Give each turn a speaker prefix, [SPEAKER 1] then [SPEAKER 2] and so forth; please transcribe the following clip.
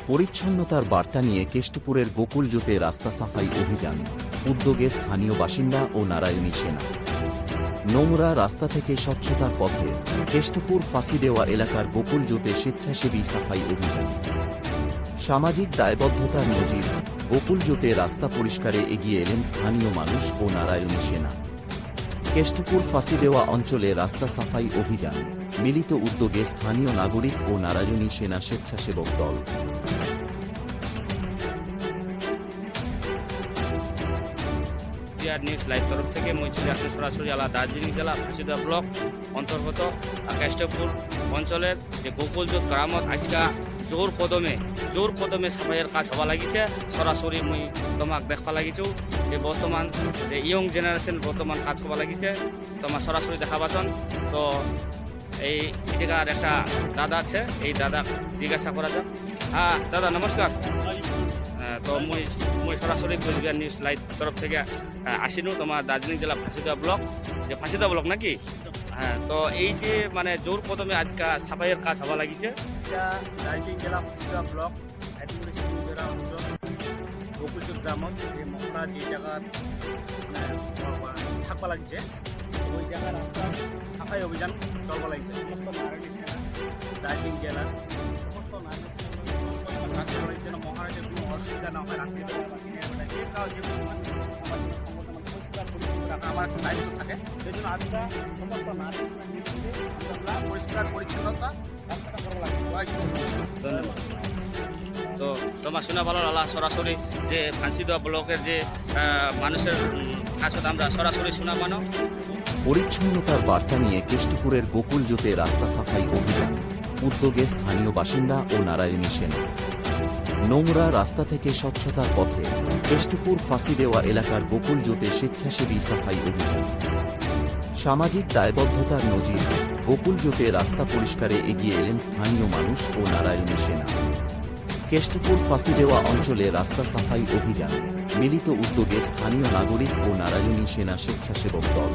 [SPEAKER 1] পরিচ্ছন্নতার বার্তা নিয়ে কেষ্টপুরের গোকুলজোতে রাস্তা সাফাই অভিযান, উদ্যোগে স্থানীয় বাসিন্দা ও নারায়ণী সেনা। নোংরা রাস্তা থেকে স্বচ্ছতার পথে কেষ্টপুর ফাঁসিদেওয়া এলাকার গোকুলজোতে স্বেচ্ছাসেবী সাফাই অভিযান। সামাজিক দায়বদ্ধতার নজির, গোকুলজোতে রাস্তা পরিষ্কারে এগিয়ে এলেন স্থানীয় মানুষ ও নারায়ণী সেনা। কেষ্টপুর ফাঁসিদেওয়া অঞ্চলে রাস্তা সাফাই অভিযান, মিলিত উদ্যোগে স্থানীয় নাগরিক ও নারায়ণী সেনা স্বেচ্ছাসেবক দল।
[SPEAKER 2] নিউজ লাইভ তরফ থেকে মই চলে আসলে সরাসরি আলা দার্জিলিং জেলা ফাঁসিদেওয়া ব্লক অন্তর্গত কেষ্টপুর অঞ্চলের যে গোকুলজোত গ্রামত আজকা জোর কদমে সাফাইয়ের কাজ হওয়া লাগিছে। সরাসরি মুই তোমাক দেখবা লাগিছু যে বর্তমান যে ইয়ং জেনারেশন বর্তমান কাজ হওয়া লাগিছে, তোমার সরাসরি দেখাবাছন। তো এই জায়গার একটা দাদা আছে, এই দাদা জিজ্ঞাসা করা যাক। হ্যাঁ দাদা নমস্কার। তো মুই সরাসরি কোচবিহার নিউজ লাইভ তরফ থেকে আসিনু তোমার দার্জিলিং জেলা ফাঁসিদেওয়া ব্লক, যে ফাঁসিদেওয়া ব্লক নাকি? হ্যাঁ, তো এই যে মানে জোর কদমে আজকা সাফাইয়ের কাজ হওয়া লাগিছে,
[SPEAKER 3] দার্জিলিং জেলা ফাঁসিদেওয়া ব্লক গোকুলজোত গ্রামত যে মহড়া যে জায়গা থাকবা লাগিছে ওই জায়গার রাস্তা সাফাই অভিযান চলবা লাগিছে। সমস্ত নারায়ণী সেনা দার্জিলিং জেলার সমস্ত নারায়ণী সেনা যেন মহারাজের কোনো অসুবিধা না হয়, রাত্রিবেলা বা দিনের বেলা যে কাজ যে পরিষ্কার পরিচ্ছন্ন রাখা আমার একটা দায়িত্ব থাকে। সেই জন্য আজকে সমস্ত নারায়ণী সেনা আমরা পরিষ্কার পরিচ্ছন্নতা রাস্তাটা করা লাগছে।
[SPEAKER 2] ধন্যবাদ। তো তোমার শোনা ভালো আল্লাহ সরাসরি যে ফাঁসিদেওয়া ব্লকের যে মানুষের কাছে আমরা সরাসরি শোনা মানো।
[SPEAKER 1] পরিচ্ছন্নতার বার্তা নিয়ে কেষ্টপুরের গোকুলজোতে রাস্তা সাফাই অভিযান, উদ্যোগে স্থানীয় বাসিন্দা ও নারায়ণী সেনা। নোংরা রাস্তা থেকে স্বচ্ছতার পথে কেষ্টপুর ফাঁসিদেওয়া এলাকার গোকুলজোতে স্বেচ্ছাসেবী সাফাই অভিযান। সামাজিক দায়বদ্ধতার নজির, গোকুলজোতে রাস্তা পরিষ্কারে এগিয়ে এলেন স্থানীয় মানুষ ও নারায়ণী সেনা। কেষ্টপুর ফাঁসিদেওয়া অঞ্চলে রাস্তা সাফাই অভিযান, মিলিত উদ্যোগে স্থানীয় নাগরিক ও নারায়ণী সেনা স্বেচ্ছাসেবক দল।